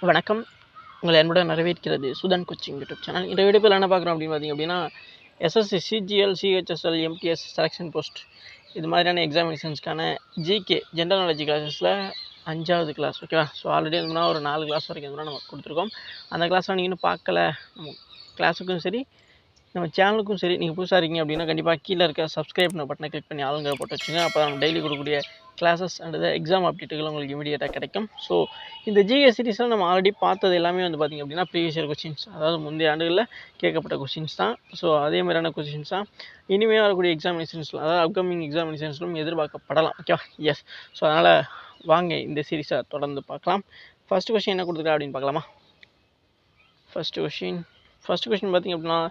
வணக்கம். உங்களை அன்புடன் வரவேற்கிறது சுதன் கோச்சிங் யூடியூப் சேனல். இந்த வீடியோவில் என்ன பார்க்குறோம் அப்படின்னு பார்த்தீங்க அப்படின்னா, SSC, CGL, CHSL, MTS selection post இது மாதிரியான எக்ஸாமினேஷன்ஸ்க்கான ஜிகே ஜென்ரல் நாலேஜ் கிளாஸஸில் 5வது கிளாஸ் ஓகேவா. ஸோ ஆல்ரெடி வந்து ஒரு 4 கிளாஸ் வரைக்கும் வந்து நம்ம கொடுத்துருக்கோம். அந்த கிளாஸ்லாம் நீங்கள் இன்னும் பார்க்கல, நம்ம கிளாஸுக்கும் சரி நம்ம சேனலுக்கும் சரி நீங்கள் புதுசாக இருக்கீங்க அப்படின்னா கண்டிப்பாக கீழே இருக்க சப்ஸ்கிரைப் பண்ண பட்டனை கிளிக் பண்ணி ஆளுங்க போட்டு வச்சுங்க. அப்போ நம்ம டெய்லி கொடுக்கக்கூடிய கிளாஸஸ் அண்ட் எக்ஸாம் அப்டேட்டுகள் உங்களுக்கு இமீடியட்டாக கிடைக்கும். ஸோ இந்த ஜிகே சீரிஸில் நம்ம ஆல்ரெடி பார்த்தது எல்லாமே வந்து பார்த்திங்க அப்படின்னா ப்ரீவியஸ் இயர் கொஸ்டின்ஸ், அதாவது முந்தைய ஆண்டுகளில் கேட்கப்பட்ட கொஸ்டின்ஸ் தான். ஸோ அதே மாதிரியான கொஸ்டின்ஸ் தான் இனிமேல் வரக்கூடிய எக்ஸாமினேஷன்ஸில், அதாவது அப்கமிங் எக்ஸாமினேஷன்ஸ்லும் எதிர்பார்க்கப்படலாம் ஓகேவா. எஸ். ஸோ அதனால் வாங்க இந்த சீரிஸை தொடர்ந்து பார்க்கலாம். ஃபஸ்ட்டு கொஸ்டின் என்ன கொடுத்துருக்கா அப்படின்னு பார்க்கலாமா. ஃபஸ்ட்டு கொஸ்டின் பார்த்திங்க அப்படின்னா,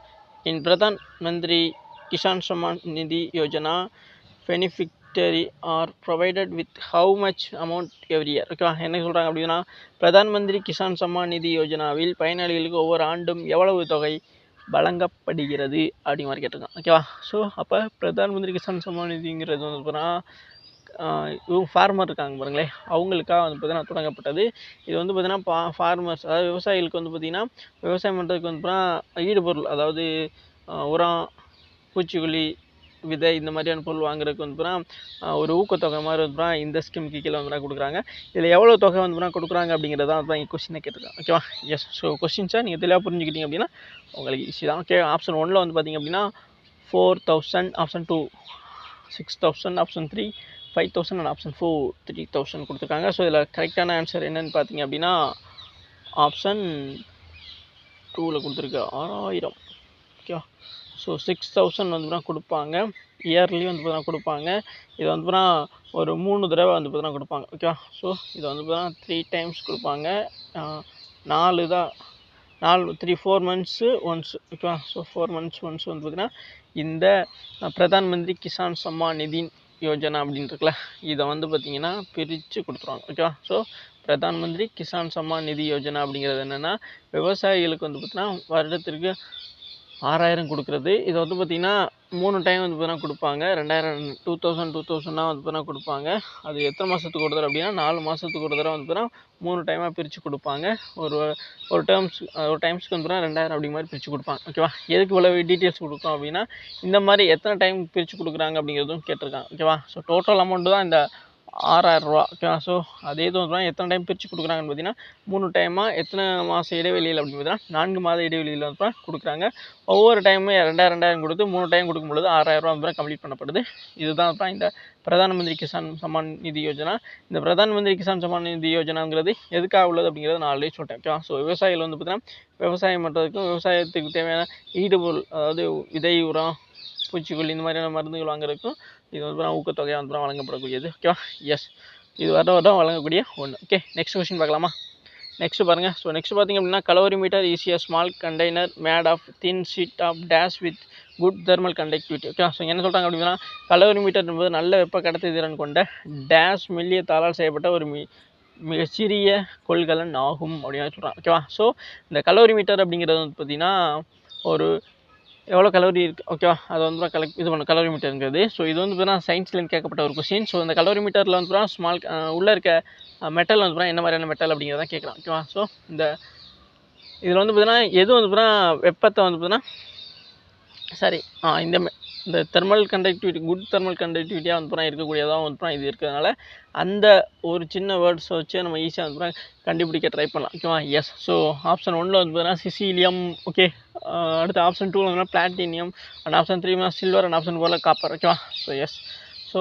in Pradhan Mantri Kisan Samman Nidhi Yojana, beneficiary are provided with how much amount every year? ஓகேவா, என்ன சொல்கிறாங்க அப்படின்னா, பிரதான் மந்திரி கிசான் சம்மான் நிதி யோஜனாவில் பயனாளிகளுக்கு ஒவ்வொரு ஆண்டும் எவ்வளவு தொகை வழங்கப்படுகிறது அப்படி மாதிரி கேட்டிருக்காங்க ஓகேவா. ஸோ அப்போ பிரதான் மந்திரி கிசான் சம்மான் நிதிங்கிறது வந்து பார்த்தீங்கன்னா இவங்க ஃபார்மர் இருக்காங்க பாருங்களேன், அவங்களுக்காக வந்து பார்த்தீங்கன்னா தொடங்கப்பட்டது. இது வந்து பார்த்தீங்கன்னா ஃபார்மர்ஸ், அதாவது விவசாயிகளுக்கு வந்து பார்த்திங்கன்னா விவசாயம் பண்ணுறதுக்கு வந்து பார்த்தீங்கன்னா ஈடுபொருள், அதாவது உரம், பூச்சிக்கொல்லி, விதை இந்த மாதிரியான பொருள் வாங்குறதுக்கு வந்து பார்த்தீங்கன்னா ஒரு ஊக்கத்தொகை மாதிரி வந்து பார்த்தீங்கன்னா இந்த ஸ்கீமுக்கு கீழே வந்து கொடுக்குறாங்க. இதில் எவ்வளோ தொகை வந்து பார்த்தீங்கன்னா கொடுக்குறாங்க அப்படிங்கிறத வந்து இங்கே கொஸ்டினை கேட்டிருக்காங்க ஓகேவா. எஸ். ஸோ கொஸ்டின்ஸை நீங்கள் தெளிவாக புரிஞ்சுக்கிட்டீங்க அப்படின்னா உங்களுக்கு ஈஸி தான் ஓகே. ஆப்ஷன் 1 வந்து பார்த்திங்க அப்படின்னா 4000, ஆப்ஷன் 2 6000, ஆப்ஷன் 3 5000 அண்ட் ஆப்ஷன் 4 3000 கொடுத்துருக்காங்க. ஸோ இதில் கரெக்டான ஆன்சர் என்னென்னு பார்த்தீங்க அப்படின்னா ஆப்ஷன் 2ல் கொடுத்துருக்கு 6000 ஓகேவா. ஸோ 6000 வந்து பார்த்தா கொடுப்பாங்க, இயர்லி வந்து பார்த்தா கொடுப்பாங்க. இது வந்து பார்த்தா ஒரு 3 தடவை வந்து பார்த்தா கொடுப்பாங்க ஓகேவா. ஸோ இதை வந்து பார்த்தா 3 டைம்ஸ் கொடுப்பாங்க, 4 தான் 4 மந்த்ஸு ஒன்ஸ் ஓகேவா. ஸோ 4 மந்த்ஸ் ஒன்ஸ் வந்து பார்த்தீங்கன்னா இந்த பிரதான் மந்திரி கிசான் சம்மான் நிதி யோஜனா அப்படின்ட்டுருக்குல, இதை வந்து பார்த்திங்கன்னா பிரித்து கொடுத்துருவாங்க ஓகேவா. ஸோ பிரதான் மந்திரி கிசான் சம்மான் நிதி யோஜனா அப்படிங்கிறது என்னென்னா, விவசாயிகளுக்கு வந்து பார்த்திங்கன்னா வருடத்திற்கு 6000 கொடுக்குறது. இதை வந்து பார்த்திங்கன்னா 3 டைம் வந்து பார்த்தீங்கன்னா கொடுப்பாங்க. 2000 வந்து பார்த்தீங்கன்னா கொடுப்பாங்க. அது எத்தனை மாதத்துக்கு ஒரு தடவை அப்படின்னா 4 மாதத்துக்கு ஒரு தடவை வந்து பார்த்தீங்கன்னா 3 டைமாக பிரித்து கொடுப்பாங்க. ஒரு டைம்ஸ்க்கு வந்து பார்த்தீங்கன்னா 2000 அப்படிங்கிற மாதிரி பிரித்து கொடுப்பாங்க ஓகேவா. எதுக்கு இவ்வளோ டீட்டெயில்ஸ் கொடுக்கும் அப்படின்னா, இந்த மாதிரி எத்தனை டைம் பிரித்து கொடுக்குறாங்க அப்படிங்கிறதும் கேட்டிருக்காங்க ஓகேவா. ஸோ டோட்டல் அமௌண்ட்டு தான் இந்த 6000 ரூபா ஓகேவா. ஸோ அதே இது வந்து எத்தனை டைம் பிரித்து கொடுக்குறாங்கன்னு பார்த்தீங்கன்னா 3 டைமாக எத்தனை மாத இடைவெளியில் அப்படின்னு பார்த்தீங்கன்னா 4 மாத இடைவெளியில் வந்து கொடுக்குறாங்க. ஒவ்வொரு டைமும் 2000 கொடுத்து 3 டைம் கொடுக்கும்பொழுது 6000 ரூபா வந்து கம்ப்ளீட் பண்ணப்படுது. இதுதான் இந்த பிரதான் மந்திரி கிசான் சம்மான் நிதி யோஜனா. இந்த பிரதான் மந்திரி கிசான் சம்மான் நிதி யோஜனாங்கிறது எதுக்காக உள்ளது அப்படிங்கிறது நான் ஆல்ரெடி சொல்லிட்டேன் ஓகேவா. ஸோ விவசாயிகள் வந்து பார்த்தீங்கன்னா விவசாயம் பண்ணுறதுக்கும் விவசாயத்துக்கு தேவையான ஈடுபொருள், அதாவது விதை, உரம், பூச்சிக்கொல்லி இந்த மாதிரியான மருந்துகள் வாங்குறதுக்கும் இது வந்து ஊக்கத்தொகையாக வந்து வழங்கப்படக்கூடியது ஓகேவா. எஸ். இது வருடம் வழங்கக்கூடிய ஒன்று ஓகே. நெக்ஸ்ட் கொஸ்டின் பார்க்கலாமா. நெக்ஸ்ட்டு பாருங்கள். ஸோ நெக்ஸ்ட் பார்த்திங்க அப்படின்னா, calorimeter is a small container made of thin sheet of dash with good thermal conductivity okay. So என்ன சொல்கிறாங்க அப்படின்னா, கலோரிமீட்டர் என்பது நல்ல வெப்ப கடத்து திறன் கொண்ட டேஷ் மெல்லிய தாளால் செய்யப்பட்ட ஒரு மிகச்சிறிய கொள்கலன் ஆகும் அப்படின்னு சொல்கிறாங்க ஓகேவா. ஸோ இந்த கலோரிமீட்டர் அப்படிங்கிறது வந்து பார்த்திங்கன்னா ஒரு எவ்வளோ கலோரி இருக்குது ஓகேவா, அதை வந்து இது பண்ண கலோரிமீட்டருங்கிறது. ஸோ இது வந்து பார்த்தீங்கன்னா சயின்ஸ்லேருந்து கேட்கப்பட்ட ஒரு கொஸ்டின். ஸோ இந்த கலோரிமீட்டரில் வந்து பார்த்தீங்கன்னா ஸ்மால் உள்ளே இருக்க மெட்டல் வந்து பார்த்தீங்கன்னா என்ன மாதிரியான மெட்டல் அப்படிங்கிறதான் கேட்குறான் ஓகேவா. ஸோ இதில் வந்து பார்த்தீங்கன்னா எது வந்து பார்த்தீங்கன்னா வெப்பத்தை வந்து பார்த்தீங்கன்னா சரி இந்த தெர்மல் கண்டக்டிவிட்டி, குட் தெர்மல் கண்டக்டிவிட்டியாக வந்து பார்த்தீங்கன்னா இருக்கக்கூடியதாக வந்து பார்த்தீங்கன்னா இது இருக்கிறதுனால அந்த ஒரு சின்ன வேர்ட்ஸை வச்சு நம்ம ஈஸியாக வந்து பார்த்தீங்கன்னா கண்டுபிடிக்க ட்ரை பண்ணலாம் ஓகேவா. எஸ். ஸோ ஆப்ஷன் 1 வந்து பார்த்தீங்கன்னா சிசீலியம் ஓகே. அடுத்து ஆப்ஷன் 2 வந்து platinum and option 3 silver and option 4 copper ஓகேவா. So yes. ஸோ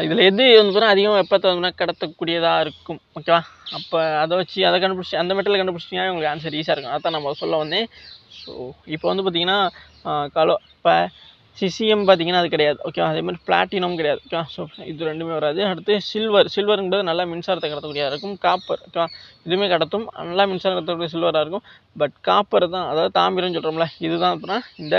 இதில் எது வந்து பார்த்தீங்கன்னா அதிகமாக வெப்பத்தை வந்து கடத்தக்கூடியதாக இருக்கும் ஓகேவா. அப்போ அதை வச்சு அதை கண்டுபிடிச்சி அந்த மெட்டலை கண்டுபிடிச்சிங்கன்னா உங்களுக்கு ஆன்சர் ஈஸியாக இருக்கும். அதான் நம்ம சொல்ல வந்தேன். ஸோ இப்போ வந்து பார்த்திங்கன்னா இப்போ சிசிஎம் பார்த்திங்கன்னா அது கிடையாது ஓகேவா. அதே மாதிரி பிளாட்டினம் கிடையாது ஓகேவா. ஸோ இது ரெண்டுமே வராது. அடுத்து சில்வருங்கிறது நல்லா மின்சாரத்தை கடத்தக்கூடியதாக இருக்கும். காப்பர் ஓகேவா, இதுவுமே கடத்தும், நல்லா மின்சாரம் கடத்தக்கூடிய சில்வராக இருக்கும். பட் காப்பர் தான், அதாவது தாமிரம்னு சொல்கிறோம்ல, இதுதான் அப்படின்னா இந்த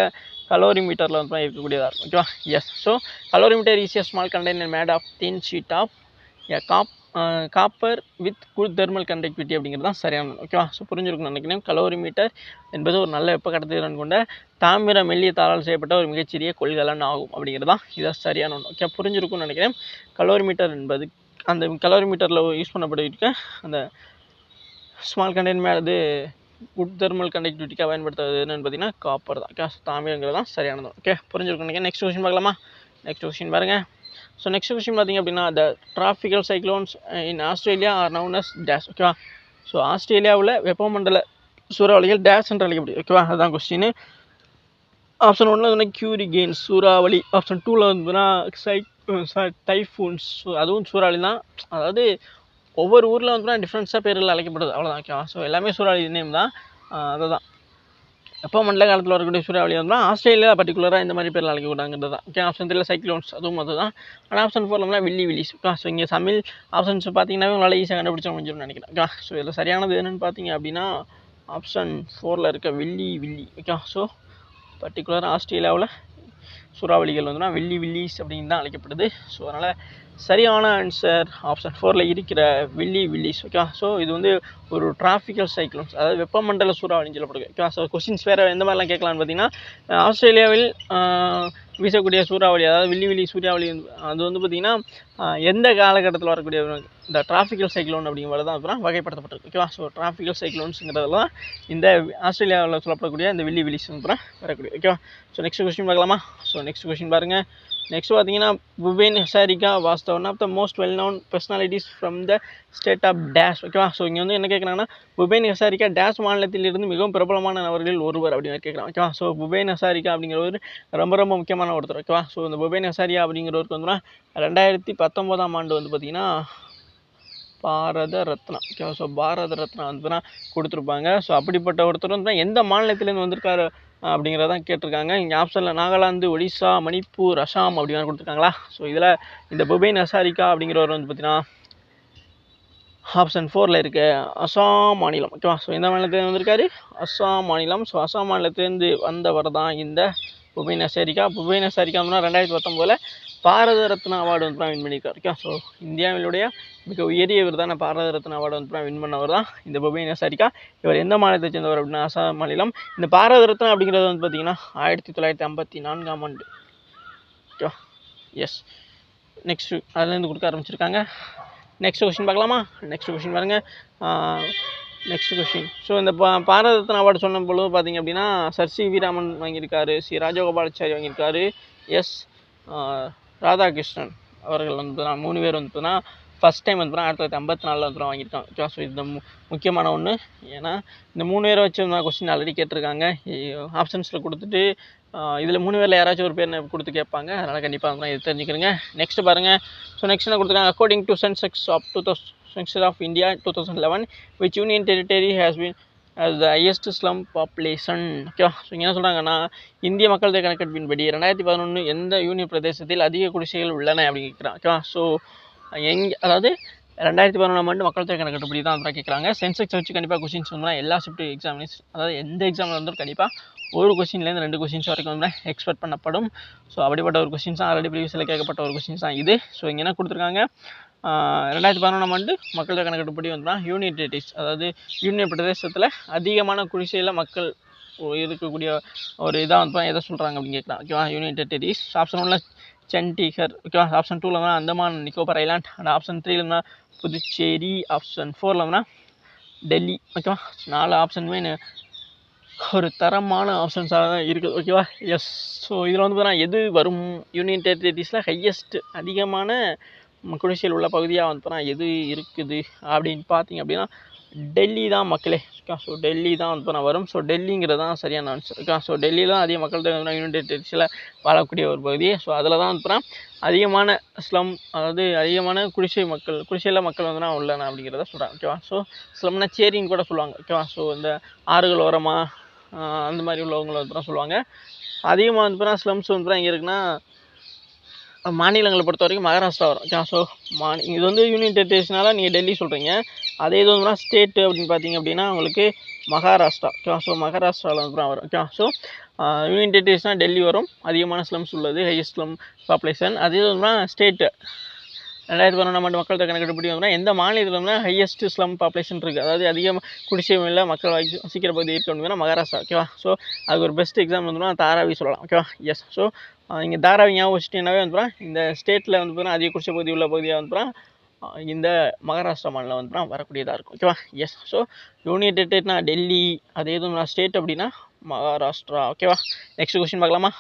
கலோரிமீட்டரில் வந்து இருக்கக்கூடியதாக இருக்கும் ஓகேவா. Yes. So calorimeter is a small container made of thin sheet of a copper with good thermal conductivity அப்படிங்கிறது தான் சரியான ஓகேவா. ஸோ புரிஞ்சிருக்குன்னு நினைக்கிறேன். கலோரிமீட்டர் என்பது ஒரு நல்ல வெப்ப கடத்துதிறன் கொண்ட தாமிர மெல்லிய தாளால் செய்யப்பட்ட ஒரு மிகச்சிறிய கொள்கலன் ஆகும் அப்படிங்கிறது தான் இதை சரியான ஒன்று ஓகே. புரிஞ்சிருக்குன்னு நினைக்கிறேன். கலோரிமீட்டர் என்பது அந்த கலோரிமீட்டரில் யூஸ் பண்ணப்பட்டிருக்க அந்த ஸ்மால் கண்டெய்னர் மேலே இது குட் தெர்மல் கண்டக்டிவிட்டிக்காக பயன்படுத்துறது என்னென்னு பார்த்தீங்கன்னா காப்பர் தான். ஓகே, தாமிரங்கிறது தான் சரியானது. ஓகே, புரிஞ்சிருக்கும் நினைக்கிறேன். நெக்ஸ்ட் கொஸ்டின் பார்க்கலாமா? நெக்ஸ்ட் கொஸ்டின் பாருங்கள். ஸோ நெக்ஸ்ட் கொஸ்டின் பார்த்தீங்க அப்படின்னா, the tropical cyclones in Australia are known as dash. ஓகேவா, ஸோ ஆஸ்திரேலியாவில் வெப்பமண்டல சூறாவளிகள் டேஷ் என்று அழைக்கப்படுது. ஓகேவா, அதுதான் கொஸ்டின். ஆப்ஷன் 1ல் வந்து கியூரிகேன்ஸ் சூறாவளி, ஆப்ஷன் 2ல் வந்து டைஃபூன்ஸ், அதுவும் சூறாவளி தான். அதாவது ஒவ்வொரு ஊரில் வந்து டிஃப்ரென்ஸாக பேரில் அழைக்கப்படுது, அவ்வளோதான். ஓகேவா, ஸோ எல்லாமே சூறாவளி நேம் தான். அதுதான் வெப்பமண்டல காலத்தில் வரக்கூடிய சூறாவளி வந்து ஆஸ்திரேலியா பர்டிகுலராக இந்த மாதிரி பேரில் அழைக்கக்கூடாங்கிறது தான். ஓகே, ஆப்ஷன் 3ல் சைக்ளோன்ஸ், அதுவும் அதுதான். ஆனால் ஆப்ஷன் 4ல் வில்லி வில்லிஸ். ஓகே, ஸோ இங்கே தமிழ் ஆப்ஷன்ஸ் பார்த்தீங்கன்னா உங்களால் ஈஸியாக கண்டுபிடிச்ச முடிஞ்சிடும்னு நினைக்கிறேன். ஓகே, ஸோ இதில் சரியானது என்னென்னு பார்த்தீங்க அப்படின்னா ஆப்ஷன் 4ல் இருக்க வில்லி வில்லி. ஓகே, ஸோ பர்டிகுலராக ஆஸ்திரேலியாவில் சூறாவளிகள் வந்துன்னா வில்லி வில்லிஸ் அப்படின்னு தான் அழைக்கப்படுது. ஸோ அதனால் சரியான ஆன்சர் ஆப்ஷன் 4ல் இருக்கிற வில்லி வில்லிஸ். ஓகே, ஸோ இது வந்து ஒரு டிராபிக்கல் சைக்ளோன்ஸ், அதாவது வெப்பமண்டல சூறாவளின்னு சொல்லப்படுது. ஓகே, ஸோ கொஸ்டின்ஸ் வேறு எந்த மாதிரிலாம் கேட்கலான்னு பார்த்தீங்கன்னா, ஆஸ்திரேலியாவில் வீசக்கூடிய சூறாவளி, அதாவது வில்லி வில்லி சூறாவளி, அது வந்து பார்த்திங்கன்னா எந்த காலகட்டத்தில் வரக்கூடிய இந்த டிராபிக்கல் சைக்ளோன் அப்படிங்கிறது தான் அப்புறம் வகைப்படுத்தப்பட்டிருக்கு. ஓகேவா, ஸோ டிராபிக்கல் சைக்ளோன்ஸுங்கிறதெல்லாம் இந்த ஆஸ்திரேலியாவில் சொல்லப்படக்கூடிய இந்த வில்லி வில்லிஸ் அப்புறம் வரக்கூடிய. ஓகேவா, ஸோ நெக்ஸ்ட் கொஸ்டின் பார்க்கலாமா? ஸோ நெக்ஸ்ட் கொஸ்டின் பாருங்கள். நெக்ஸ்ட் பார்த்தீங்கன்னா, Bhupen Hazarika was one of the most well known personalities from the state of dash. ஓகேவா, ஸோ இங்கே வந்து என்ன கேட்குறாங்கன்னா, புபேன் ஹசாரிகா டேஷ் மாநிலத்திலிருந்து மிகவும் பிரபலமான நபர்களில் ஒருவர் அப்படின்னு கேட்குறாங்க. ஓகேவா, ஸோ புபேன் ஹசாரிகா அப்படிங்கிறவர் ரொம்ப ரொம்ப முக்கியமான ஒருத்தர். ஓகேவா, ஸோ இந்த புபேன் ஹசாரிகா அப்படிங்கிறவருக்கு வந்து 2019ஆம் ஆண்டு வந்து பார்த்திங்கன்னா பாரத ரத்னா. ஓகேவா, ஸோ பாரத ரத்னா வந்து கொடுத்துருப்பாங்க. ஸோ அப்படிப்பட்ட ஒருத்தர் வந்து எந்த மாநிலத்திலேருந்து வந்திருக்காரு அப்படிங்கிறதான் கேட்டிருக்காங்க. இங்கே ஆப்ஷனில் நாகாலாந்து, ஒடிசா, மணிப்பூர், அசாம் அப்படின்னு கொடுத்துருக்காங்களா? ஸோ இதில் இந்த புபேன் ஹசாரிகா அப்படிங்கிறவர் வந்து பார்த்தீங்கன்னா ஆப்ஷன் 4ல் இருக்க அசாம் மாநிலம். ஓகேவா, ஸோ எந்த மாநிலத்திலேருந்து வந்திருக்காரு? அசாம் மாநிலம். ஸோ அசாம் மாநிலத்திலேருந்து வந்தவர் தான் இந்த புபேன் ஹசாரிகா. புபேன் ஹசாரிகா வந்து 2019 பாரத ரத்னா அவார்டு வந்து வின் பண்ணியிருக்காரு. ஓகே, ஸோ இந்தியாவிலுடைய மிக உயரிய விருதான பாரத ரத்னா அவார்டு வந்து வின் பண்ணவர் தான் இந்த புபேன் ஹசாரிகா. இவர் எந்த மாநிலத்தை சேர்ந்தவர் அப்படின்னா அசாம் மாநிலம். இந்த பாரத ரத்னா அப்படிங்கிறது வந்து பார்த்தீங்கன்னா 1954ஆம் ஆண்டு. Okay, S. நெக்ஸ்ட்டு அதுலேருந்து கொடுக்க ஆரம்பிச்சிருக்காங்க. நெக்ஸ்ட் கொஸ்டின் பார்க்கலாமா? நெக்ஸ்ட் கொஸ்டின் பாருங்கள். Next question. ஸோ இந்த பாரத ரத்னா அவார்டு சொன்ன பொழுது பார்த்தீங்க அப்படின்னா சர் சி வி ராமன் வாங்கியிருக்காரு, சி ராஜகோபாலாச்சாரி வாங்கியிருக்காரு, எஸ் ராதாகிருஷ்ணன் அவர்கள் வந்து 3 பேர் வந்து ஃபஸ்ட் டைம் வந்து 1954 வந்து வாங்கியிருக்காங்க. ஓகே, ஸோ இது முக்கியமான ஒன்று. ஏன்னா இந்த 3 பேரை வச்சு கொஸ்டின் ஆல்ரெடி கேட்டிருக்காங்க. ஆப்ஷன்ஸில் கொடுத்துட்டு இதில் 3 பேரில் யாராச்சும் ஒரு பேர் கொடுத்து கேட்பாங்க. அதனால் கண்டிப்பாக இது தெரிஞ்சுக்கிறேங்க. நெக்ஸ்ட் பாருங்கள். ஸோ நெக்ஸ்ட் என்ன கொடுத்துருக்காங்க? According to census of 2000 of India 2011 which union territory has been as the highest slum population. ஓகேவா, ஸோ இங்கே என்ன சொல்கிறாங்கன்னா, இந்திய மக்கள் தொகை கணக்கெடுப்பின்படி 2011 எந்த யூனியன் பிரதேசத்தில் அதிக குடிசைகள் உள்ளன அப்படின்னு கேட்குறாங்க. ஓகேவா, ஸோ அதாவது 2011ஆம் ஆண்டு மக்கள் தொகை கணக்கெடுப்படி தான் வந்து கேட்குறாங்க. சென்செக்ஸ் வச்சு கண்டிப்பாக கொஸ்டின்ஸ் வந்து எல்லா ஷிஃப்ட் எக்ஸாமினேஷன், அதாவது எந்த எக்ஸாமில் வந்து கண்டிப்பாக ஒரு கொஸ்டின்லேருந்து 2 கொஸ்டின்ஸ் வரைக்கும் வந்து எக்ஸ்பெக்ட் பண்ணப்படும். ஸோ அப்படிப்பட்ட ஒரு கொஸ்டின்ஸ் தான் ஆல்ரெடி ப்ரீவியஸில் கேட்கப்பட்ட ஒரு கொஸ்டின்ஸ் தான் இது. ஸோ இங்கே என்ன கொடுத்துருக்காங்க? 2011ஆம் ஆண்டு மக்கள் தொகை கணக்கெடுப்படி வந்து யூனியன் டெரிட்டரிஸ், அதாவது யூனியன் பிரதேசத்தில் அதிகமான குடிசையில் மக்கள் இருக்கக்கூடிய ஒரு இதாக வந்து எதை சொல்கிறாங்க அப்படின்னு கேட்குறாங்க. ஓகேவா, யூனியன் டெரிட்டரிஸ். ஆப்ஷன் 1ல் சண்டிகர். ஓகேவா, ஆப்ஷன் 2ல் வந்து Andaman Nicobar island, and option 3ல் புதுச்சேரி, ஆப்ஷன் 4ல் டெல்லி. ஓகேவா, 4 ஆப்ஷனுமே ஒரு தரமான ஆப்ஷன்ஸாக தான் இருக்குது. ஓகேவா, எஸ். ஸோ இதில் வந்து பார்த்தீங்கன்னா எது வரும்? யூனியன் டெரிட்டரிஸில் ஹையஸ்ட் அதிகமான குடிசையில் உள்ள பகுதியாக வந்து எது இருக்குது அப்படின்னு பார்த்தீங்க அப்படின்னா டெல்லி தான் மக்களே. ஓகே, ஸோ டெல்லி தான் வந்து வரும். ஸோ டெல்லிங்கிறது தான் சரியான ஆன்சர். ஓகே, ஸோ டெல்லியில் தான் அதிக மக்கள் தொகை யூனியன் டெரிட்டரிஸில் வாழக்கூடிய ஒரு பகுதி. ஸோ அதில் தான் வந்து அதிகமான ஸ்லம், அதாவது அதிகமான குடிசையில் மக்கள் வந்து உள்ளன அப்படிங்கிறத சொல்கிறாங்க. ஓகேவா, ஸோ ஸ்லம்னா சேரின்னு கூட சொல்லுவாங்க. ஓகேவா, ஸோ இந்த ஆறுகள் ஓரமாக அந்த மாதிரி உள்ளவங்களை வந்து சொல்லுவாங்க. அதிகமாக வந்து ஸ்லம்ஸ் வந்து எங்கே இருக்குன்னா மாநிலங்களை பொறுத்த வரைக்கும் மகாராஷ்டிரா வரும். ஓகே, ஸோ இது வந்து யூனியன் டெரிட்டரிஸ்னால நீங்கள் டெல்லி சொல்கிறீங்க. அதே இது வந்து ஸ்டேட்டு அப்படின்னு பார்த்தீங்க அப்படின்னா உங்களுக்கு மகாராஷ்டிரா. ஓகே, ஸோ மகாராஷ்டிராவில் வந்து வரும். ஓகே, ஸோ யூனியன் டெரிட்டரிஸ்னால் டெல்லி வரும், அதிகமான ஸ்லம்ஸ் உள்ளது, ஹையஸ்ட் ஸ்லம் பாப்புலேஷன். அதே வந்து ஸ்டேட்டு 2011ஆம் ஆண்டு மக்கள் தொகை கணக்கெடுப்படி வந்து எந்த மாநிலத்தில் வந்து ஹையஸ்ட் ஸ்லம் பாப்புலேஷன் இருக்குது, அதாவது அதிகமாக குடிசையில் மக்கள் வசிக்கிற பகுதி இருக்குது அப்படின்னா மகாராஷ்டிரா. ஓகேவா, ஸோ அதுக்கு ஒரு பெஸ்ட் எக்ஸாம்பிள் வந்து தாராவி சொல்லலாம். ஓகேவா, எஸ். ஸோ இங்கே தாராவி ஞாபகம் வச்சுட்டீங்கன்னாவே வந்து இந்த ஸ்டேட்டில் வந்து அதிக குடிசை பகுதி உள்ள பகுதியாக வந்து இந்த மகாராஷ்டிரா மாநிலம் வந்து வரக்கூடியதாக இருக்கும். ஓகேவா? எஸ். ஸோ யூனியன் டெரிட்டரினா டெல்லி, அதே எதுவும் ஸ்டேட் அப்படின்னா மகாராஷ்டிரா. ஓகேவா? நெக்ஸ்ட் கொஸ்டின் பார்க்கலாமா?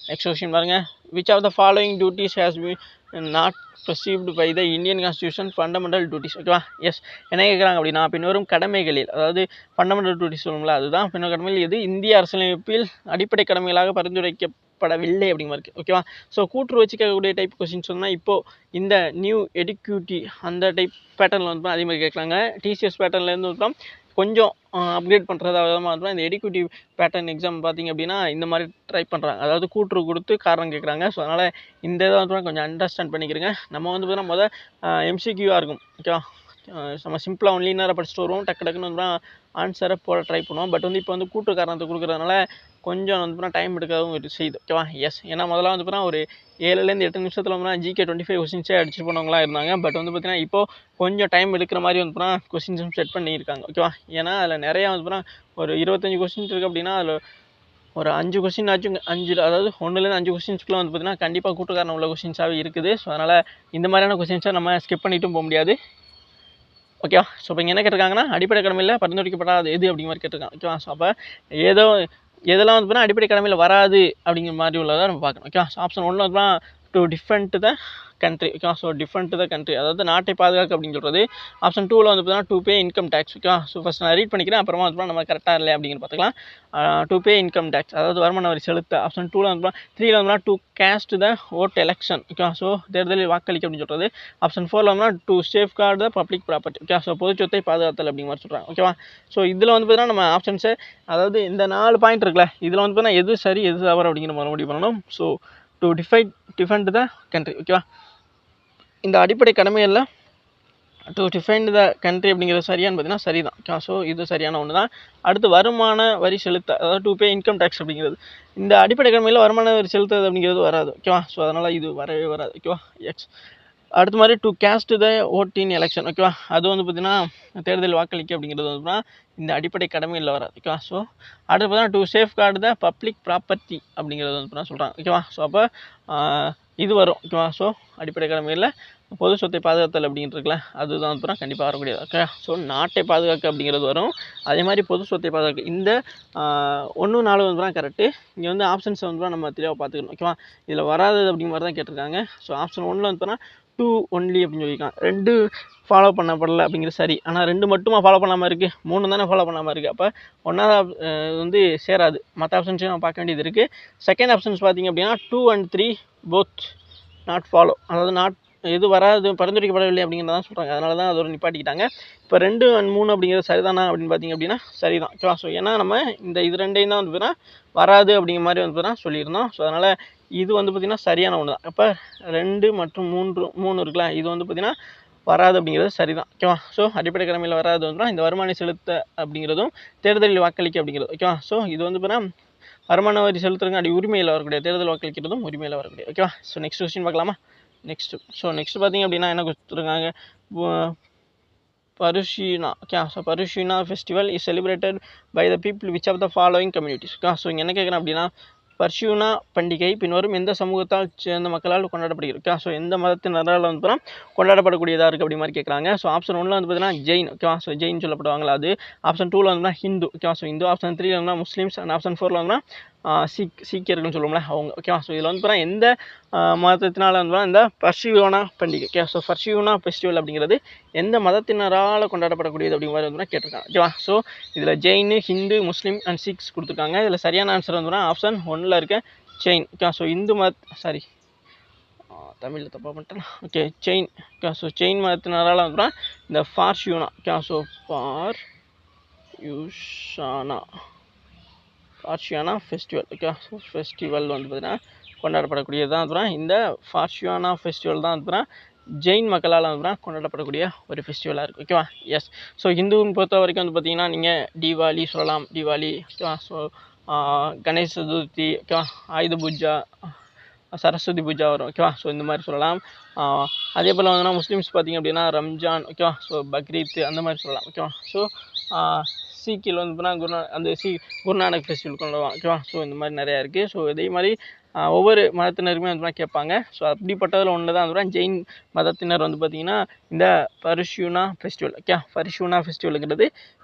நெக்ஸ்ட் கொஸ்டின் பாருங்கள். Which of the following duties has been not prescribed by the Indian constitution fundamental duties. ஓகேவா? எஸ். என்ன கேட்குறாங்க அப்படின்னா பின்வரும் கடமைகளில், அதாவது ஃபண்டமெண்டல் டியூட்டிஸ் சொல்லுங்களா, அதுதான் பின்வரும் கடமைகள் எது இந்திய அரசியலமைப்பில் அடிப்படை கடமைகளாக பரிந்துரைக்கப்படவில்லை அப்படிங்கிற மாதிரி. ஓகேவா? ஸோ கூற்று வச்சு கேட்கக்கூடிய டைப் கொஸ்டின் சொன்னால் இப்போது இந்த நியூ எடுக்யூட்டி அந்த டைப் பேட்டர்னில் வந்து அதே மாதிரி கேட்குறாங்க. டிசிஎஸ் பேட்டர்ன்லேருந்து வந்து கொஞ்சம் அப்கிரேட் பண்ணுறதாவது மாதிரி இந்த எடுக்யூட்டிவ் பேட்டர்ன் எக்ஸாம் பார்த்திங்க அப்படின்னா இந்த மாதிரி ட்ரை பண்ணுறாங்க. அதாவது கூற்று கொடுத்து காரணம் கேட்குறாங்க. ஸோ அதனால் இந்த இதை வந்து கொஞ்சம் அண்டர்ஸ்டாண்ட் பண்ணிக்கிறேங்க. நம்ம வந்து பார்த்தீங்கன்னா முதல் எம்சிக்யூவாக இருக்கும். ஓகேவா? நம்ம சிம்பிளாக ஒன்லி நேரம் படிச்சுட்டு வருவோம், டக்கு டக்குன்னு வந்து ஆன்சரை போட ட்ரை பண்ணுவோம். பட் வந்து இப்போ வந்து கூட்டு காரணத்தை கொடுக்குறதுனால கொஞ்சம் வந்து பார்த்தா டைம் எடுக்கவும் செய்யுது. ஓகேவா? எஸ். ஏன்னா முதல்ல வந்து பார்த்தீங்கன்னா ஒரு 7லேருந்து 8 நிமிஷத்தில் வந்து ஜிகே 25 கொஸ்டின்ஸே அடிச்சு போனவங்களாம் இருந்தாங்க. பட் வந்து பார்த்தீங்கன்னா இப்போது கொஞ்சம் டைம் எடுக்கிற மாதிரி வந்து பார்த்தீங்கன்னா கொஸ்டின்ஸும் செட் பண்ணியிருக்காங்க. ஓகேவா? ஏன்னா அதில் நிறையா வந்து பார்த்தீங்கன்னா ஒரு 25 கொஸ்டின் இருக்குது அப்படின்னா அதில் ஒரு 5 கொஸ்டின் ஆச்சும் 5 அதாவது 1லேருந்து 5 கொஸ்டின்ஸ்க்குள்ளே வந்து பார்த்தீங்கன்னா கண்டிப்பாக கூட்டுக்காரணம் உள்ள கொஸ்டின்ஸாகவே இருக்குது. ஸோ அதனால் இந்த மாதிரியான கொஸ்டின்ஸை நம்ம ஸ்கிப் பண்ணிட்டும் போக முடியாது. ஓகேவா? ஸோ இப்போ இங்கே என்ன கேட்டிருக்காங்கன்னா அடிப்படை கடமையில் பரிந்துரைக்கப்படாது எது அப்படிங்கிற மாதிரி கேட்டிருக்காங்க. ஓகேவா? ஸோ அப்போ ஏதோ எதெல்லாம் வந்து பார்த்தீங்கன்னா அடிப்படை கடமையில் வராது அப்படிங்கிற மாதிரி உள்ளதை நம்ம பார்க்கணும். ஓகேவா? ஸோ ஆப்ஷன் 1 வந்து டு டிஃபெண்ட் த கண்ட்ரி. ஓகேவா? ஸோ டிஃபெண்ட் த கண்ட்ரி அதாவது நாட்டை பாதுகாக்க அப்படின்னு சொல்கிறது. ஆப்ஷன் 2ல் வந்து பார்த்தீங்கன்னா டு பே இன்கம் டேக்ஸ். ஓகேவா? ஸோ ஃபஸ்ட் நான் ரீட் பண்ணிக்கிறேன், அப்புறமா வந்து நம்ம கரெக்டாக இல்லை அப்படிங்கிற பார்த்துக்கலாம். டு பே இன்கம் டேக்ஸ் அதாவது வருமான வரி செலுத்த. ஆப்ஷன் 2ல் வந்து 3ல் வந்து to cast the vote election. ஓகேவா? ஸோ தேர்தலில் வாக்களிக்க அப்படின்னு சொல்கிறது. ஆப்ஷன் 4ல் வந்து to safeguard the public property. ஓகேவா? ஸோ பொது சொத்தை பாதுகாத்தல் அப்படிங்கிற மாதிரி சொல்கிறாங்க. ஓகேவா? ஸோ இதில் வந்து பார்த்தீங்கன்னா நம்ம ஆப்ஷன்ஸை அதாவது இந்த 4 பாயிண்ட் இருக்குல்ல, இதில் வந்து பார்த்தீங்கன்னா எது சரி எது தவறு அப்படிங்கிற மாதிரி முடிவு பண்ணணும். So to defend the country. ஓகேவா? இந்த அடிப்படை கடமையில் டு டிஃபெண்ட் த கண்ட்ரி அப்படிங்கிறது சரியானு பார்த்தீங்கன்னா சரிதான். ஓகேவா? ஸோ இது சரியான ஒன்று தான். அடுத்து வருமான வரி செலுத்த அதாவது டு பே இன்கம் டேக்ஸ் அப்படிங்கிறது இந்த அடிப்படை கடமையில் வருமான வரி செலுத்துறது அப்படிங்கிறது வராது. ஓகேவா? ஸோ அதனால் இது வரவே வராது. ஓகேவா? எக்ஸ். அடுத்த மாதிரி to cast the vote in election. ஓகேவா? அது வந்து பார்த்தீங்கன்னா தேர்தல் வாக்களிக்க அப்படிங்கிறது வந்து இந்த அடிப்படை கடமையில் வராது. ஓகேவா? ஸோ அடுத்து பார்த்தீங்கன்னா to safeguard the public property அப்படிங்கிறது வந்து சொல்கிறாங்க. ஓகேவா? ஸோ அப்போ இது வரும். ஓகேவா? ஸோ அடிப்படை கடமையில் பொது சொத்தை பாதுகாத்தல் அப்படின்ட்டு இருக்குல்ல, அதுதான் வந்து கண்டிப்பாக வரக்கூடியது. ஓகே? ஸோ நாட்டை பாதுகாக்க அப்படிங்கிறது வரும். அதே மாதிரி பொது சொத்தை பாதுகாக்க இந்த 1, 4 வந்து கரெக்டு. இங்கே வந்து ஆப்ஷன்ஸை வந்து நம்ம தெளிவாக பார்த்துக்கணும். ஓகேவா? இதில் வராது அப்படிங்கிற மாதிரி தான் கேட்டிருக்காங்க. ஸோ ஆப்ஷன் 1ல் வந்து பார்த்தோன்னா 2 ஒன்லி அப்படின்னு சொல்லியிருக்காங்க. 2 ஃபாலோ பண்ணப்படலை அப்படிங்கிறது சரி. ஆனால் 2 மட்டுமா ஃபாலோ பண்ணாமல் இருக்குது, 3 தானே ஃபாலோ பண்ணாமல் இருக்குது. அப்போ 1வது வந்து சேராது. மற்ற ஆப்ஷன்ஸையும் நம்ம பார்க்க வேண்டியது இருக்குது. செகண்ட் ஆப்ஷன்ஸ் பார்த்திங்க அப்படின்னா 2 and 3 போத் நாட் ஃபாலோ, அதாவது நாட் எது வராது பரிந்துரைக்கப்படவில்லை அப்படிங்கிறத தான் சொல்கிறாங்க. அதனால தான் அதோட நிப்பாட்டிக்கிட்டாங்க. இப்போ 2 and 3 அப்படிங்கிறது சரிதானா அப்படின்னு பார்த்திங்க அப்படின்னா சரிதான். ஓகேவா? ஸோ ஏன்னா நம்ம இந்த இது 2ஐயும் தான் வந்து பார்த்தீங்கன்னா வராது அப்படிங்கிற மாதிரி வந்து பார்த்தீங்கன்னா சொல்லியிருந்தோம். ஸோ அதனால் இது வந்து பார்த்திங்கன்னா சரியான ஒன்று தான். அப்போ 2 மற்றும் 3 இருக்குல்ல, இது வந்து பார்த்திங்கன்னா வராது அப்படிங்கிறது சரிதான். ஓகேவா? ஸோ அடிப்படை கடமையில் வராது வந்து இந்த வருமான செலுத்த அப்படிங்கிறதும் தேர்தலில் வாக்களிக்க அப்படிங்கிறது. ஓகேவா? ஸோ இது வந்து பார்த்தீங்கன்னா வருமான வரி செலுத்துறதுங்க அப்படி உரிமையில் வரக்கூடிய, தேர்தல் வாக்களிக்கிறதும் உரிமையில் வரக்கூடிய. ஓகேவா? ஸோ நெக்ஸ்ட் கொஸ்டின் பார்க்கலாமா? நெக்ஸ்ட் பார்த்திங்க அப்படின்னா என்ன கொடுத்துருக்காங்க, Paryushana. Okay? So Paryushana festival is celebrated by the people which of the following communities. Okay? So இங்கே என்ன கேட்குறேன் அப்படின்னா பர்ஷியூனா பண்டிகை பின்வரும் எந்த சமூகத்தால் சேர்ந்த மக்களால் கொண்டாடப்படுகிறது. ஓகே? ஸோ எந்த மதத்தினரால் வந்து கொண்டாடப்படக்கூடியதாக இருக்குது அப்படி மாதிரி கேட்குறாங்க. ஸோ ஆப்ஷன் 1ல் வந்து பார்த்தீங்கன்னா ஜெயின். ஓகேவா? ஸோ ஜெயின் சொல்லப்படுவாங்களா அது. ஆப்ஷன் 2ல் வந்து ஹிந்து. ஓகேவா? ஸோ ஹிந்து. ஆப்ஷன் 3ல் வந்து முஸ்லீம்ஸ். அண்ட் ஆப்ஷன் 4ல் வந்து சீக்கியர்கள்னு சொல்லுவோம்ல அவங்க. ஓகேவா? ஸோ இதில் வந்து பார்த்தீங்கன்னா எந்த மதத்தினால் வந்து இந்த பர்ஷியூனா பண்டிகை. ஓகே? ஸோ பர்ஷியூனா ஃபெஸ்டிவல் அப்படிங்கிறது எந்த மதத்தினரால் கொண்டாடப்படக்கூடியது அப்படிங்கிற மாதிரி வந்து கேட்டிருக்காங்க. ஓகேவா? ஸோ இதில் ஜெயின், ஹிந்து, முஸ்லீம் அண்ட் சிக்ஸ் கொடுத்துருக்காங்க. இதில் சரியான ஆன்சர் வந்து ஆப்ஷன் 1ல் இருக்க செயின். ஓகே? ஸோ இந்து தமிழில் தப்பாக பண்ணிட்டேன். Okay, Jain. Okay? So Jain மதத்தினரால் வந்து இந்த Paryushana. Okay? So Paryushana festival. Okay? So festival வந்து பார்த்தீங்கன்னா கொண்டாடப்படக்கூடியது தான் வந்து இந்த ஃபார்ஷியானா ஃபெஸ்டிவல் தான் வந்து ஜெயின் மக்களால் வந்து கொண்டாடப்படக்கூடிய ஒரு ஃபெஸ்டிவலாக இருக்குது. ஓகேவா? எஸ். ஸோ ஹிந்துன்னு பொறுத்த வரைக்கும் வந்து பார்த்திங்கன்னா நீங்கள் தீபாவளி சொல்லலாம். தீபாவளி. ஓகேவா? ஸோ கணேஷ் சதுர்த்தி. ஓகேவா? ஆயுத பூஜா, சரஸ்வதி பூஜா வரும். ஓகேவா? ஸோ இந்த மாதிரி சொல்லலாம். அதே போல் வந்து முஸ்லீம்ஸ் பார்த்திங்க அப்படின்னா ரம்ஜான். ஓகேவா? ஸோ பக்ரீத் அந்த மாதிரி சொல்லலாம். ஓகேவா? ஸோ சீக்கில் வந்து பார்த்தீங்கன்னா குருநானக் ஃபெஸ்டிவல் கொண்டாடுவாங்க. ஓகேவா? ஸோ இந்த மாதிரி நிறையா இருக்குது. ஸோ இதே மாதிரி ஒவ்வொரு மதத்தினருமே வந்து கேட்பாங்க. ஸோ அப்படிப்பட்டதில் ஒன்று தான் வந்து ஜெயின் மதத்தினர் வந்து பார்த்திங்கன்னா இந்த பரிஷூனா ஃபெஸ்டிவல். ஓகே, பரிஷூனா ஃபெஸ்டிவலுங்கிறது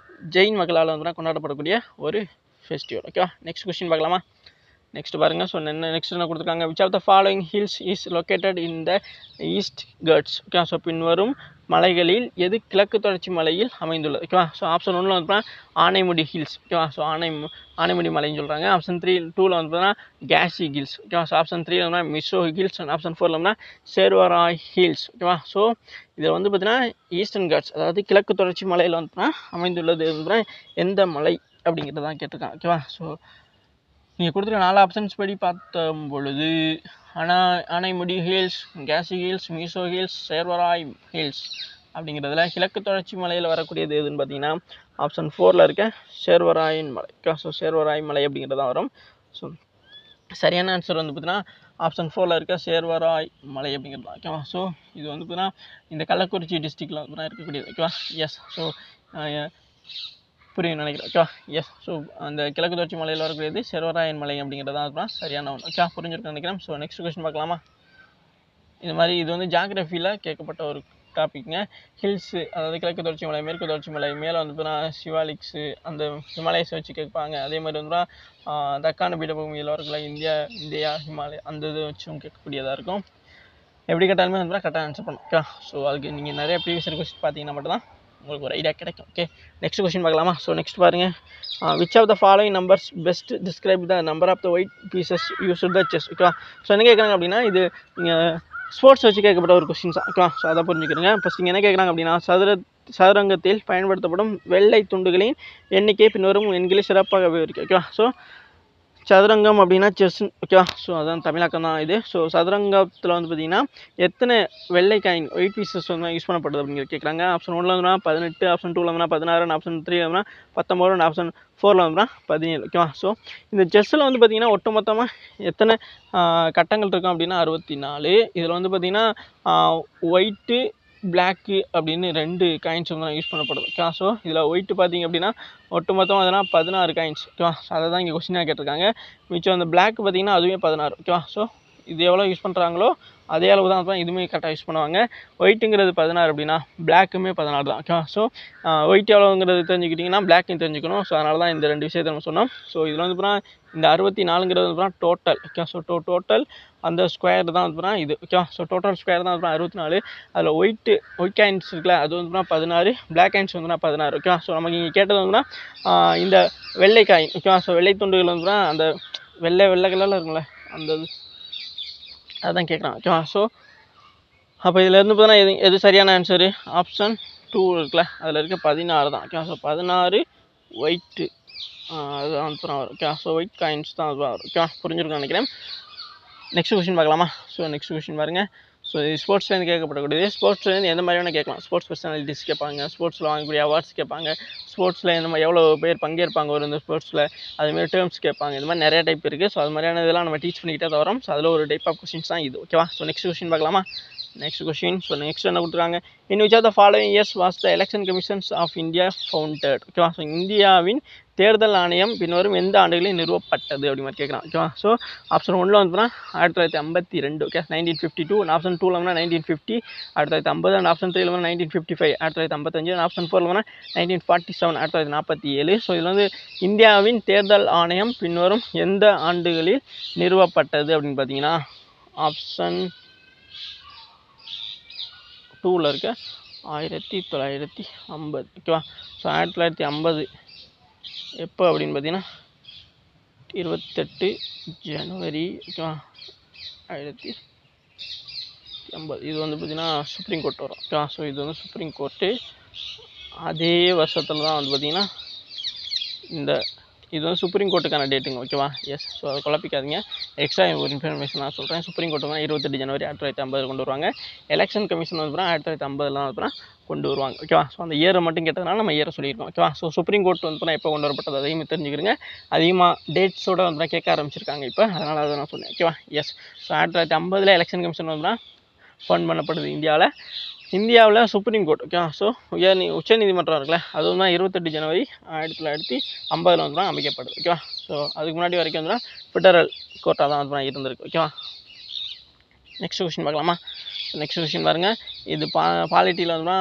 ஜெயின் மக்களால் வந்து கொண்டாடப்படக்கூடிய ஒரு ஃபெஸ்டிவல். ஓகேவா. நெக்ஸ்ட் கொஸ்டின் பார்க்கலாமா. நெக்ஸ்ட் பாருங்கள். ஸோ நெக்ஸ்ட் என்ன கொடுத்துருக்காங்க, which of the following hills is located in the east ghats. Okay, so பின்வரும் மலைகளில் எது கிழக்கு தொடர்ச்சி மலையில் அமைந்துள்ளது. ஓகேவா. ஸோ ஆப்ஷன் 1ல் வந்து ஆனைமுடி ஹில்ஸ். ஓகேவா. ஸோ ஆனைமுடி மலைன்னு சொல்கிறாங்க. ஆப்ஷன் 2ல் வந்து பார்த்தீங்கன்னா கேசி ஹில்ஸ். ஓகேவா. ஸோ ஆப்ஷன் 3ல் வந்து மிசோ ஹில்ஸ் அண்ட் ஆப்ஷன் 4ல் வந்து சேர்வராய் ஹில்ஸ். ஓகேவா. ஸோ இதில் வந்து பார்த்தீங்கன்னா ஈஸ்டர்ன் காட்ஸ், அதாவது கிழக்கு தொடர்ச்சி மலையில் வந்து அமைந்துள்ளது வந்து எந்த மலை அப்படிங்கிறது தான் கேட்டிருக்காங்க. ஓகேவா. ஸோ நீங்கள் கொடுத்துருக்க 4 ஆப்ஷன்ஸ் படி பார்த்தோம் பொழுது Anaimudi hills, Khasi hills, Mizo hills, Shevaroy hills அப்படிங்கிறதுல கிழக்கு தொடர்ச்சி மலையில் வரக்கூடியது எதுன்னு பார்த்தீங்கன்னா ஆப்ஷன் 4ல் இருக்க சேர்வராயின் மலை. ஸோ சேர்வராய் மலை அப்படிங்கிறது தான் வரும். ஸோ சரியான ஆன்சர் வந்து பார்த்தீங்கன்னா ஆப்ஷன் 4ல் இருக்க சேர்வராய் மலை அப்படிங்கிறது தான். ஓகேவா. ஸோ இது வந்து பார்த்தீங்கன்னா இந்த கள்ளக்குறிச்சி டிஸ்ட்ரிக்டில் வந்து இருக்கக்கூடியது. ஓகேவா. எஸ். ஸோ புரியும் நினைக்கிறேன். ஓகேவா. எஸ். ஸோ அந்த கிழக்கு தொடர்ச்சி மலையில் வரக்கூடியது சேர்வராயன் மலை அப்படிங்கிறது தான் சரியான ஒன்று. ஓகே, புரிஞ்சிருக்குன்னு நினைக்கிறேன். ஸோ நெக்ஸ்ட் கொஸ்டின் பார்க்கலாமா. இது மாதிரி இது வந்து ஜாகிரஃபியில் கேட்கப்பட்ட ஒரு டாபிக்ங்க. ஹில்ஸு, அதாவது கிழக்கு தொடர்ச்சி மலை, மேற்கு தொடர்ச்சி மலை, மேலே வந்து பார்த்தீங்கன்னா சிவாலிக்ஸு, அந்த ஹிமாலயஸை வச்சு கேட்பாங்க. அதே மாதிரி வந்து தக்கான பீடபூமியில் வரக்குள்ள இந்தியா ஹிமாலயா அந்த இது வச்சும் கேட்கக்கூடியதாக இருக்கும். எப்படி கேட்டாலுமே வந்து கரெக்டாக ஆன்சர் பண்ணும். ஓகே. ஸோ அதுக்கு நீங்கள் நிறைய ப்ரீவியஸ் கொஸ்டின் பார்த்தீங்கன்னா மட்டும்தான் உங்களுக்கு ஒரு ஐடியா கிடைக்கும். ஓகே, நெக்ஸ்ட் கொஸ்டின் பார்க்கலாமா. ஸோ நெக்ஸ்ட் பாருங்கள், which of the following numbers best describe the number of the white pieces used the chess. ஓகேவா. ஸோ என்ன கேட்குறாங்க அப்படின்னா இது நீங்கள் ஸ்போர்ட்ஸ் வச்சு கேட்கப்பட்ட ஒரு கொஸ்டின்ஸ் தான். ஓகேவா. ஸோ அதை புரிஞ்சுக்கிறேங்க. ஃபஸ்ட் நீங்கள் என்ன கேட்குறாங்க அப்படின்னா சதுரங்கத்தில் பயன்படுத்தப்படும் வெள்ளை துண்டுகளின் எண்ணிக்கை பின்வரும் எண்களை சிறப்பாக விவரிக்கும். ஓகேவா. ஸோ சதுரங்கம் அப்படின்னா செஸ். ஓகேவா. ஸோ அதான் தமிழாக்கம் தான் இது. ஸோ சதுரங்கத்தில் வந்து பார்த்தீங்கன்னா எத்தனை வெள்ளை காயின் ஒயிட் பீசஸ் வந்து யூஸ் பண்ணப்படுது அப்படிங்கிறது கேட்குறாங்க. ஆப்ஷன் 1ல் வந்து 18, ஆப்ஷன் 2ல் வந்து 16, ஆப்ஷன் 3ல் வந்து 19, ஆப்ஷன் 4ல் வந்து 17. ஓகேவா. ஸோ இந்த செஸ்ஸில் வந்து பார்த்தீங்கன்னா ஒட்டுமொத்தமாக எத்தனை கட்டங்கள் இருக்கும் அப்படின்னா 64. இதில் வந்து பார்த்தீங்கன்னா ஒயிட்டு பிளாக்கு அப்படின்னு 2 காயின்ஸ் வந்து யூஸ் பண்ணப்படுது. ஓகேவா. ஸோ இதில் ஒயிட்டு பார்த்தீங்க அப்படின்னா ஒட்டுமொத்தம் அதனால் 16 காயின்ஸ். ஓகேவா. ஸோ அதை தான் இங்கே கொஸ்டினாக கேட்டிருக்காங்க. மிச்சம் அந்த பிளாக் பார்த்தீங்கன்னா அதுவே 16. ஓகேவா. ஸோ இது எவ்வளோ யூஸ் பண்ணுறாங்களோ அதே அளவு தான் இதுவுமே கரெக்டாக யூஸ் பண்ணுவாங்க. ஒயிட்டுங்கிறது 16 அப்படின்னா பிளாக்குமே 16 தான். ஓகேவா. ஸோ ஒயிட் எவ்வளோங்கிறது தெரிஞ்சுக்கிட்டிங்கன்னா பிளாக்கையும் தெரிஞ்சுக்கணும். ஸோ அதனால தான் இந்த 2 விஷயத்தை நம்ம சொன்னோம். ஸோ இதில் வந்து இந்த 64ங்கிறது வந்து டோட்டல். ஓகே. ஸோ டோட்டல் அந்த ஸ்கொயர் தான் வந்து இது. ஓகேவா. ஸோ டோட்டல் ஸ்கொயர் தான் 64. அதில் ஒயிட் காயின்ஸ் இருக்குல்ல அது வந்து 16, பிளாக் காயின்ஸ் வந்து 16. ஓகேவா. ஸோ நமக்கு இங்கே கேட்டது வந்து இந்த வெள்ளை காயின். ஓகேவா. ஸோ வெள்ளை துண்டுகள் வந்து அந்த வெள்ளை கலரில் இருக்குங்களே அந்த அதுதான் கேட்குறான். ஓகேவா. ஸோ அப்போ இதில் இருந்து பார்த்தீங்கன்னா எது சரியான ஆன்சரு ஆப்ஷன் 2 இருக்குல்ல அதில் இருக்க 16 தான். ஓகேவா. ஸோ 16 ஒயிட்டு அது ஆன்சர் வரும். ஓகே. ஸோ ஒயிட் காயின்ஸ் தான் அது வரும். ஓகே, புரிஞ்சிருக்குன்னு நினைக்கிறேன். நெக்ஸ்ட் கொஸ்டின் பார்க்கலாமா. ஸோ நெக்ஸ்ட் கொஸ்டின் பாருங்கள். ஸோ ஸ்போர்ட்ஸ்லேருந்து கேட்கப்படக்கூடியது. ஸ்போர்ட்ஸ்லேருந்து எந்த மாதிரியான கேட்கலாம். ஸ்போர்ட்ஸ் பர்சனாலிட்டிஸ் கேட்பாங்க, ஸ்போர்ட்ஸில் வாங்கக்கூடிய அவார்ட்ஸ் கேட்பாங்க, ஸ்போர்ட்ஸில் இந்த மாதிரி எவ்வளோ பேர் பங்கேற்பாங்க ஒரு இந்த ஸ்போர்ட்ஸில் அதுமாதிரி டேர்ம்ஸ் கேட்பாங்க. இந்த மாதிரி நிறைய டைப் இருக்குது. ஸோ அது மாதிரியான இதெல்லாம் நம்ம டீச் பண்ணிக்கிட்டே தான் வரோம். ஸோ அதில் ஒரு டைப் ஆஃப் கொஸ்டின்ஸ் தான் இது. ஓகேவா. ஸோ நெக்ஸ்ட் கொஸ்டின் பார்க்கலாமா. Next question. ஸோ நெக்ஸ்ட் என்ன கொடுத்துருக்காங்க, in which of the following years was the election commissions of India founded. ஓகேவா. ஸோ இந்தியாவின் தேர்தல் ஆணையம் பின்வரும் எந்த ஆண்டுகளில் நிறுவப்பட்டது அப்படி மாதிரி கேட்குறான். ஓகேவா. ஸோ ஆப்ஷன் 1ல் வந்து 1952. ஓகே, 1952. ஆப்ஷன் 2ல் வந்து 1950, 1950. அண்ட் ஆப்ஷன் 3ல் வந்து 1955, 1955. அண்ட் ஆப்ஷன் 4ல் வந்து 1947, 1947. ஸோ இதில் வந்து இந்தியாவின் தேர்தல் ஆணையம் பின்வரும் எந்த ஆண்டுகளில் நிறுவப்பட்டது அப்படின்னு பார்த்தீங்கன்னா ஆப்ஷன் 2ல் இருக்க 1950. ஓகேவா. ஸோ 1950 எப்போ அப்படின்னு பார்த்தீங்கன்னா 28 ஜனவரி. ஓகேவா. 1950. இது வந்து பார்த்தீங்கன்னா சுப்ரீம் கோர்ட் வரும். ஓகேவா. ஸோ இது வந்து சுப்ரீம் கோர்ட்டு அதே வருஷத்தில் தான் வந்து பார்த்தீங்கன்னா இது வந்து சுப்ரீம் கோர்ட்டுக்கான டேட்டுங்க. ஓகேவா. எஸ். ஸோ அதை குழப்பிக்காதீங்க. எக்ஸ்ட்ரா ஒரு இன்ஃபர்மேஷன் நான் சொல்கிறேன். சுப்ரீம் கோர்ட்டு வந்து 28 ஜனவரி 1950 கொண்டு வருவாங்க. எலெக்ஷன் கமிஷன் வந்து 1950 வந்து கொண்டு வருவாங்க. ஓகேவா. ஸோ அந்த இயரை மட்டும் கேட்டதுனால நம்ம இயரை சொல்லியிருக்கோம். ஓகேவா. ஸோ சுப்ரீம் கோர்ட் வந்து எப்போ கொண்டு வரப்பட்டது அதையும் தெரிஞ்சுக்கிறங்க. அதிகமாக டேட்ஸோடு வந்து கேட்க ஆரம்பிச்சிருக்காங்க இப்போ, அதனால் அதை நான் சொன்னேன். ஓகேவா. எஸ். ஸோ 1950 எலெக்ஷன் கமிஷன் வந்து ஃபண்ட் பண்ணப்படுது இந்தியாவில். இந்தியாவில் சுப்ரீம் கோர்ட் ஓகேவா. ஸோ உச்சநீதிமன்றம் இருக்குல்ல, அது வந்து 28 ஜனவரி 1950 வந்து அமைக்கப்படுது ஓகேவா. ஸோ அதுக்கு முன்னாடி வரைக்கும் வந்து ஃபெடரல் கோர்ட்டாக தான் வந்து இருந்திருக்கு ஓகேவா. நெக்ஸ்ட் கொஸ்டின் பார்க்கலாமா. நெக்ஸ்ட் கொஸ்டின் பாருங்கள், இது பாலிட்டியில் வந்து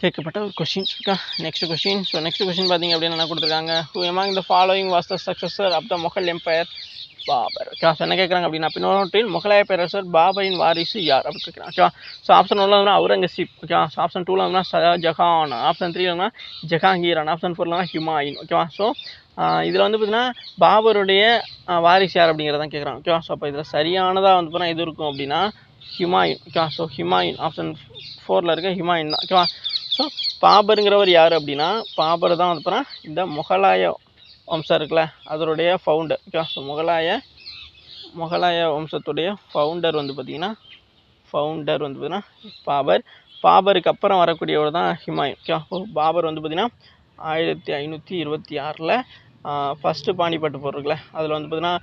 கேட்கப்பட்ட ஒரு கொஸ்டின் இருக்கா. Next question. So next question பார்த்தீங்க அப்படின்னா என்ன கொடுத்துருக்காங்க, who among the following was the successor of the Mughal empire Babur ஓகேவா. ஸோ என்ன கேட்குறாங்க அப்படின்னா, பின்னோட்டில் முகலாய பேரரசர் பாபரின் வாரிசு யார் அப்படின்னு கேட்குறாங்க ஓகேவா. ஸோ ஆப்ஷன் 1 வந்து அவுரங்கசீப் ஓகேவா. ஸோ ஆப்ஷன் 2 வந்து ஷாஜஹான், ஆப்ஷன் 3 வந்து ஜஹாங்கீரன், ஆப்ஷன் 4 வந்து ஹுமாயூன் ஓகேவா. ஸோ இதில் வந்து பார்த்தீங்கன்னா பாபருடைய வாரிசு யார் அப்படிங்கிறதான் கேட்குறாங்க ஓகேவா. ஸோ அப்போ இதில் சரியானதாக வந்து பார்த்தீங்கன்னா எது இருக்கும் அப்படின்னா ஹுமாயூன் ஓகேவா. ஸோ ஹுமாயூன் ஆப்ஷன் 4ல் இருக்க ஹுமாயூன் தான் ஓகேவா. ஸோ பாபருங்கிறவர் யார் அப்படின்னா, பாபர் தான் வந்து பார்த்தீங்கன்னா இந்த முகலாய வம்சம் இருக்குல்ல அதனுடைய ஃபவுண்டர் ஓகேவா. ஸோ முகலாய வம்சத்துடைய ஃபவுண்டர் வந்து பார்த்திங்கன்னா பாபருக்கு அப்புறம் வரக்கூடியவர் தான் ஹுமாயூன் ஓகேவா. பாபர் வந்து பார்த்திங்கன்னா 1526 ஃபஸ்ட்டு பானிபட்டு போர் இருக்குல்ல அதில் வந்து பார்த்திங்கன்னா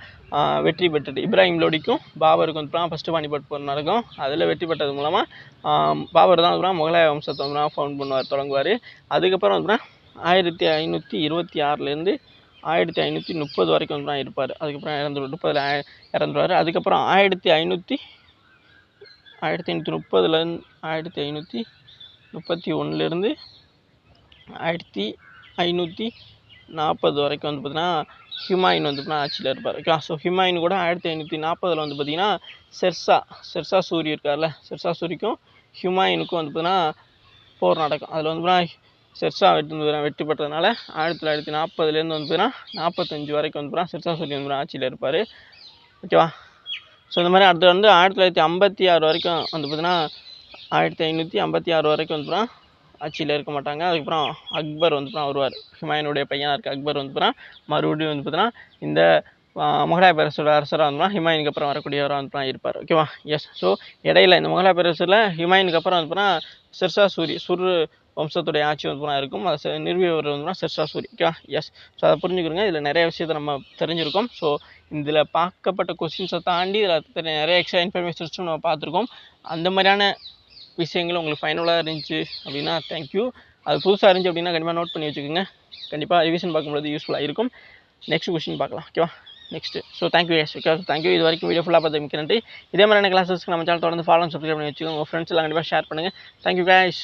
வெற்றி பெற்றது. இப்ராஹிம் லோடிக்கும் பாபருக்கு வந்து ஃபஸ்ட்டு பானிபட்டு போர் நடக்கும். அதில் வெற்றி பெற்றது மூலமாக பாபர் தான் வந்து முகலாய வம்சத்தை வந்து ஃபவுண்ட் பண்ணுவார், தொடங்குவார். அதுக்கப்புறம் வந்து 1526 1530 வரைக்கும் வந்து இருப்பார். அதுக்கப்புறம் 30 இறந்துருவார். அதுக்கப்புறம் 1530 1531 1540 வரைக்கும் வந்து பார்த்திங்கன்னா ஹுமாயூன் வந்து ஆட்சியில் இருப்பார் ஓகே. ஸோ ஹுமாயூன் கூட 1540 வந்து பார்த்திங்கன்னா ஷெர்ஷா சூரி இருக்கார்ல, ஷெர்ஷா சூரிக்கும் ஹுமாயூனுக்கும் வந்து பார்த்திங்கன்னா போர் நடக்கும். அதில் வந்து ஷெர்ஷா வெற்றி பெற்றதுனால 1940 வந்து 45 வரைக்கும் வந்து ஷெர்ஷா சூரி வந்து ஆட்சியில் இருப்பார் ஓகேவா. ஸோ இந்த மாதிரி அடுத்து வந்து 1956 வரைக்கும் வந்து பார்த்திங்கன்னா 1556 வரைக்கும் வந்து ஆட்சியில் இருக்க மாட்டாங்க. அதுக்கப்புறம் அக்பர் வந்து வருவார், ஹுமாயூனுடைய பையனாக இருக்க அக்பர் வந்து மறுபடியும் வந்து பார்த்தீங்கன்னா இந்த முகலாய பேரரசோட அரசராக வந்து ஹுமாயூனுக்கு அப்புறம் வரக்கூடியவராக வந்து இருப்பார் ஓகேவா. எஸ். ஸோ இடையில இந்த முகலாய பேரரசில் ஹுமாயூனுக்கு அப்புறம் வந்து ஷெர்ஷா சூரி வம்சத்துடைய ஆட்சி வந்து இருக்கும். அதை நிறுவியவர் வந்து ஷெர்ஷா சூரி ஓகேவா. எஸ். ஸோ அதை புரிஞ்சுக்கிறோங்க. இதில் நிறைய விஷயத்தை நம்ம தெரிஞ்சிருக்கோம். ஸோ இதில் பார்க்கப்பட்ட கொஸ்டின்ஸை தாண்டி இதில் நிறைய எக்ஸ்ட்ரா இன்ஃபர்மேஷன்ஸும் நம்ம பார்த்துருக்கோம். அந்த மாதிரியான விஷயங்கள் உங்களுக்கு ஃபைனலாக இருந்துச்சு அப்படின்னா தேங்க்யூ. அது புதுசாக இருந்துச்சு அப்படின்னா கண்டிப்பாக நோட் பண்ணி வச்சுக்கோங்க. கண்டிப்பாக ரிவிஷன் பார்க்கும்போது யூஸ்ஃபுல்லாக இருக்கும். நெக்ஸ்ட் கொஸ்டின் பார்க்கலாம் ஓகேவா. Next. So thank you yes okay. Thank you. இது வரைக்கும் வீடியோ ஃபுல்லாக பார்த்து மிக்க நன்றி. இதே மாதிரியான கிளாஸஸ்க்கு நம்ம சேனல் தொடர்ந்து ஃபாலோ சப்ஸ்கிரைப் பண்ணி வச்சுக்கோங்க. உங்கள் ஃப்ரெண்ட்ஸ் எல்லாம் கண்டிப்பாக ஷேர் பண்ணுங்கள். Thank you guys.